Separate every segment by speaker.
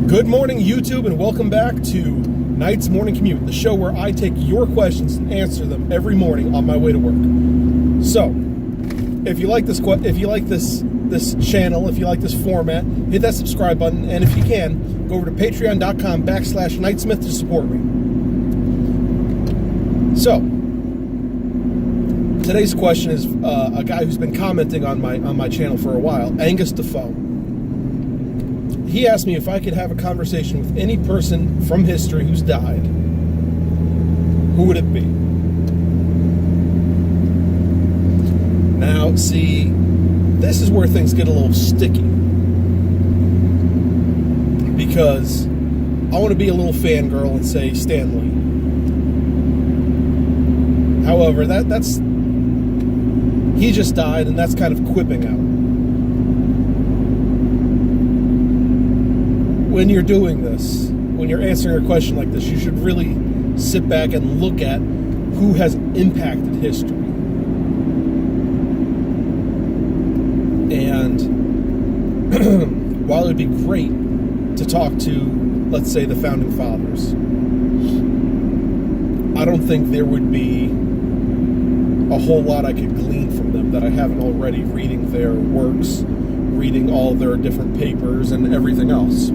Speaker 1: Good morning, YouTube, and welcome back to Knight's Morning Commute, the show where I take your questions and answer them every morning on my way to work. So, if you like this channel, if you like this format, hit that subscribe button, and if you can, go over to patreon.com/Knightsmith to support me. So, today's question is a guy who's been commenting on my channel for a while, Angus DeFoe. He asked me if I could have a conversation with any person from history who's died. Who would it be? Now, see, this is where things get a little sticky. Because I want to be a little fangirl and say Stan Lee. However, that's he just died, and that's kind of quipping out. When you're doing this, when you're answering a question like this, you should really sit back and look at who has impacted history. And while it would be great to talk to, let's say, the Founding Fathers, I don't think there would be a whole lot I could glean from them that I haven't already, reading their works, reading all their different papers and everything else.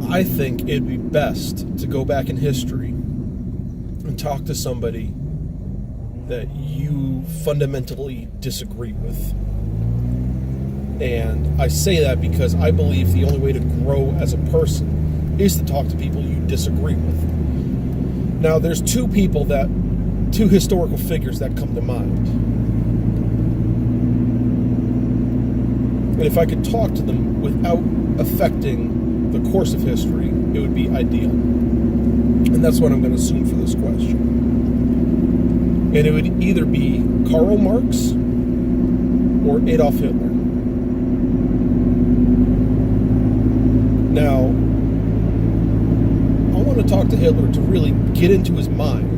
Speaker 1: I think it'd be best to go back in history and talk to somebody that you fundamentally disagree with. And I say that because I believe the only way to grow as a person is to talk to people you disagree with. Now, there's two historical figures that come to mind. And if I could talk to them without affecting the course of history, it would be ideal. And that's what I'm going to assume for this question. And it would either be Karl Marx or Adolf Hitler. Now, I want to talk to Hitler to really get into his mind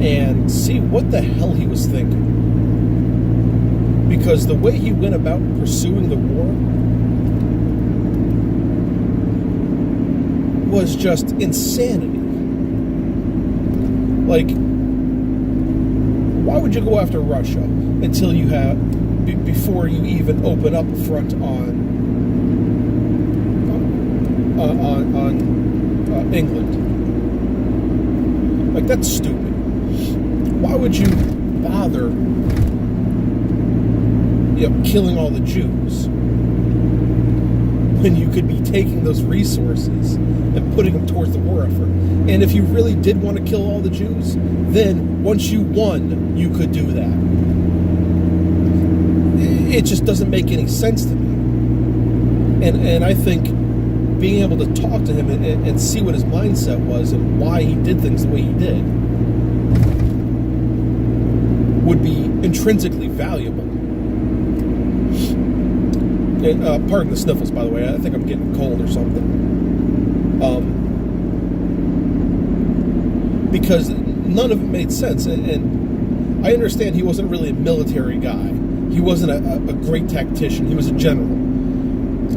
Speaker 1: and see what the hell he was thinking. Because the way he went about pursuing the war was just insanity. Like, why would you go after Russia until you have, before you even open up front on England? Like, that's stupid. Why would you bother, killing all the Jews when you could be taking those resources and putting them towards the war effort? And if you really did want to kill all the Jews, then once you won, you could do that. It just doesn't make any sense to me. And I think being able to talk to him and see what his mindset was and why he did things the way he did would be intrinsically valuable. Pardon the sniffles, by the way. I think I'm getting a cold or something. Because none of it made sense. And I understand he wasn't really a military guy. He wasn't a great tactician. He was a general.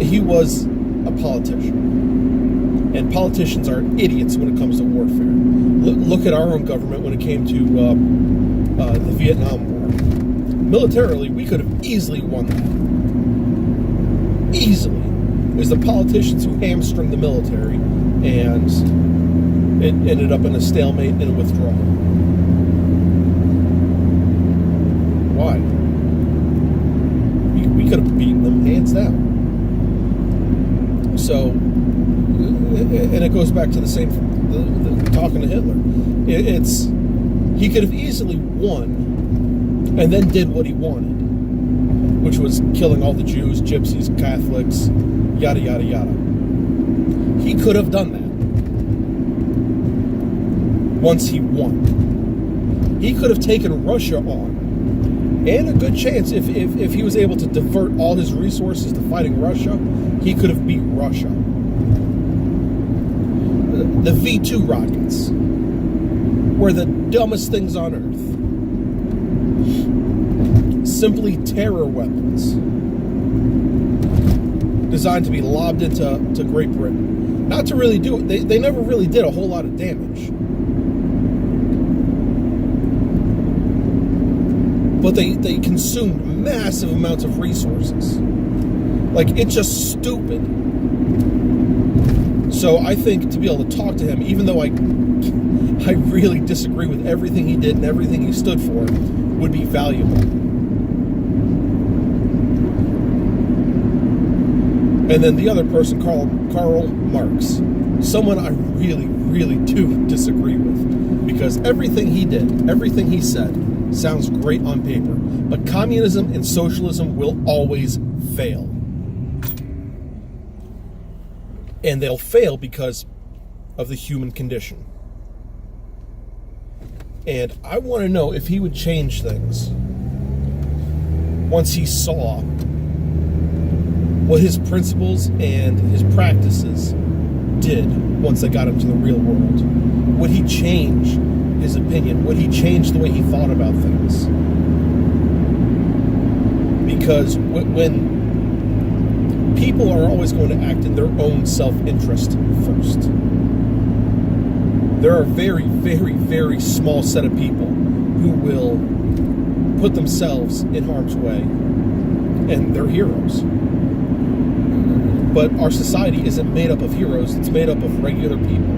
Speaker 1: He was a politician. And politicians are idiots when it comes to warfare. Look at our own government when it came to the Vietnam War. Militarily, we could have easily won that. Easily. It was the politicians who hamstrung the military, and it ended up in a stalemate and a withdrawal. Why? We could have beaten them hands down. So, and it goes back to the same, the talking to Hitler. He could have easily won and then did what he wanted, which was killing all the Jews, gypsies, Catholics, yada, yada, yada. He could have done that once he won. He could have taken Russia on. And a good chance, if he was able to divert all his resources to fighting Russia, he could have beat Russia. The V-2 rockets were the dumbest things on earth. simply terror weapons designed to be lobbed into Great Britain. Not to really do it. They never really did a whole lot of damage. But they consumed massive amounts of resources. Like, it's just stupid. So I think to be able to talk to him, even though I really disagree with everything he did and everything he stood for, would be valuable. And then the other person, Karl Marx, someone I really, really do disagree with, because everything he did, everything he said, sounds great on paper, but communism and socialism will always fail. And they'll fail because of the human condition. And I want to know if he would change things once he saw what his principles and his practices did once they got into the real world. Would he change his opinion? Would he change the way he thought about things? Because when people are always going to act in their own self-interest first. There are a very, very, very small set of people who will put themselves in harm's way, and they're heroes. But our society isn't made up of heroes, it's made up of regular people.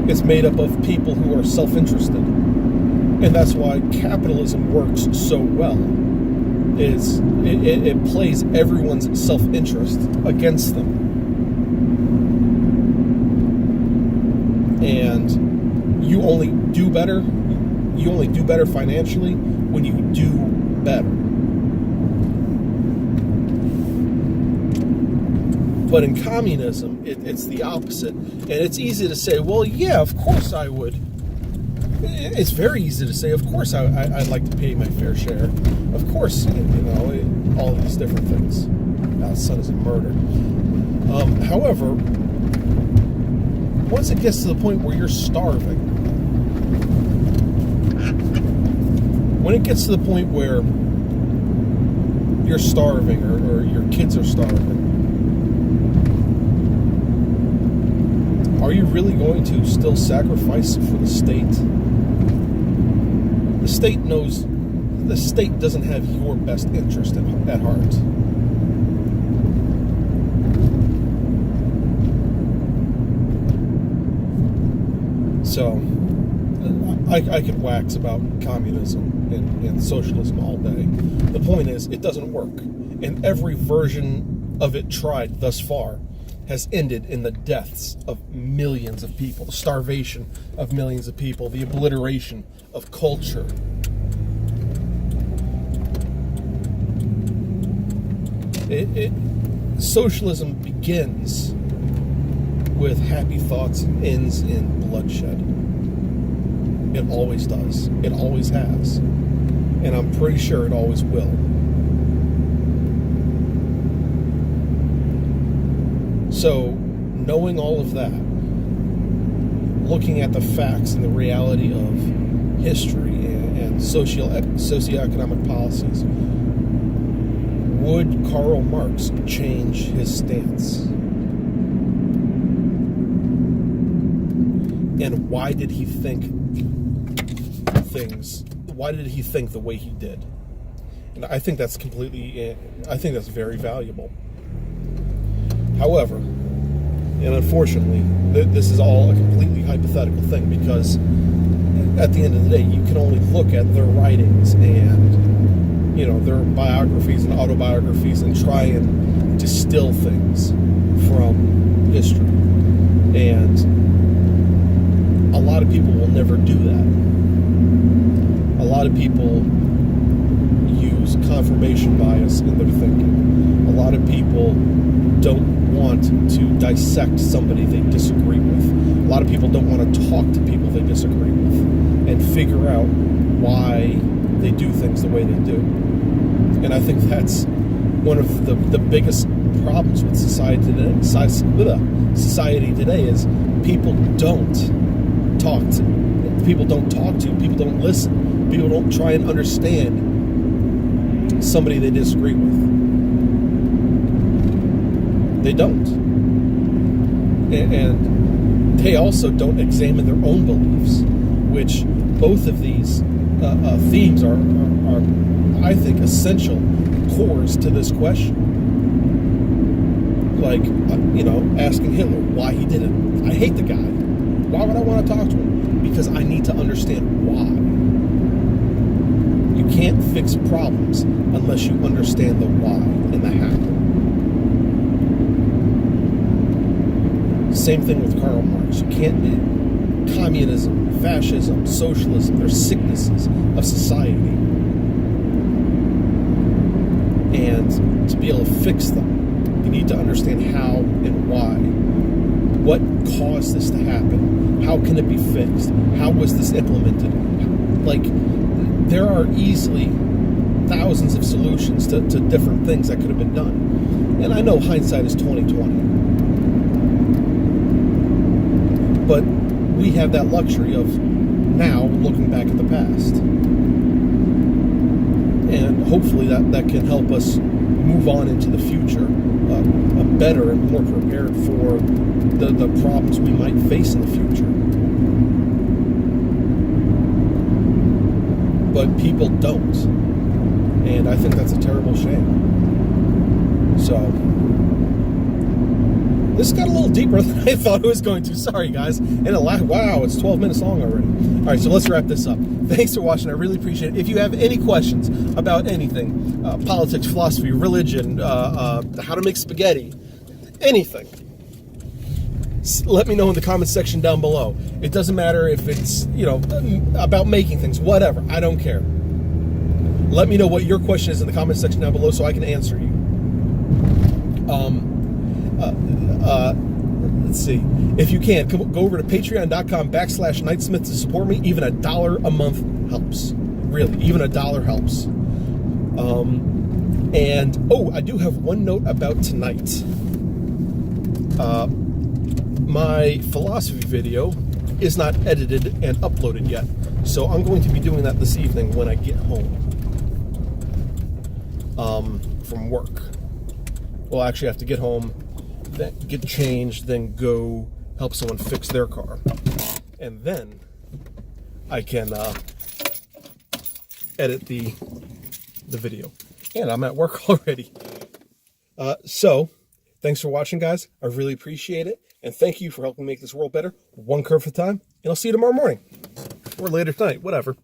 Speaker 1: It's made up of people who are self-interested. And that's why capitalism works so well. It plays everyone's self-interest against them. And you only do better financially when you do better. But in communism, it's the opposite. And it's easy to say, well, yeah, of course I would. It's very easy to say, of course I'd like to pay my fair share. Of course, all these different things. Son is a murder. However, once it gets to the point where you're starving, when it gets to the point where you're starving or your kids are starving, are you really going to still sacrifice for the state? The state knows, the state doesn't have your best interest at heart. So, I could wax about communism and socialism all day. The point is, it doesn't work. And every version of it tried thus far has ended in the deaths of millions of people, the starvation of millions of people, the obliteration of culture. Socialism begins with happy thoughts and ends in bloodshed. It always does. It always has. And I'm pretty sure it always will. So, knowing all of that, looking at the facts and the reality of history and socioeconomic policies, would Karl Marx change his stance? And why did he think the way he did? And I think that's very valuable. However, and unfortunately, this is all a completely hypothetical thing, because at the end of the day, you can only look at their writings and, their biographies and autobiographies and try and distill things from history. And a lot of people will never do that. A lot of people use confirmation bias in their thinking. A lot of people don't want to dissect somebody they disagree with. A lot of people don't want to talk to people they disagree with and figure out why they do things the way they do. And I think that's one of the biggest problems with society today is people don't talk to, people don't listen, People don't try and understand somebody they disagree with. They don't. And they also don't examine their own beliefs, which both of these themes are, I think, essential cores to this question. Like, asking Hitler why he did it. I hate the guy. Why would I want to talk to him? Because I need to understand why. You can't fix problems unless you understand the why and the how. Same thing with Karl Marx. You can't. Communism, fascism, socialism, they're sicknesses of society. And to be able to fix them, you need to understand how and why. What caused this to happen? How can it be fixed? How was this implemented? Like, there are easily thousands of solutions to different things that could have been done. And I know hindsight is 20/20. But we have that luxury of now looking back at the past. And hopefully that can help us move on into the future better and more prepared for the problems we might face in the future. But people don't. And I think that's a terrible shame. So, this got a little deeper than I thought it was going to. Sorry, guys. And wow, it's 12 minutes long already. All right, so let's wrap this up. Thanks for watching. I really appreciate it. If you have any questions about anything, politics, philosophy, religion, how to make spaghetti, anything, let me know in the comments section down below. It doesn't matter if it's, about making things, whatever. I don't care. Let me know what your question is in the comments section down below so I can answer you. Let's see. If you can, go over to patreon.com/Knightsmith to support me. Even $1 a month helps. Really, even $1 helps. And I do have one note about tonight. My philosophy video is not edited and uploaded yet, so I'm going to be doing that this evening when I get home from work. Well, I actually have to get home, then get changed, then go help someone fix their car, and then I can edit the video. And I'm at work already. So, thanks for watching, guys. I really appreciate it, and thank you for helping make this world better, one curve at a time. And I'll see you tomorrow morning or later tonight, whatever.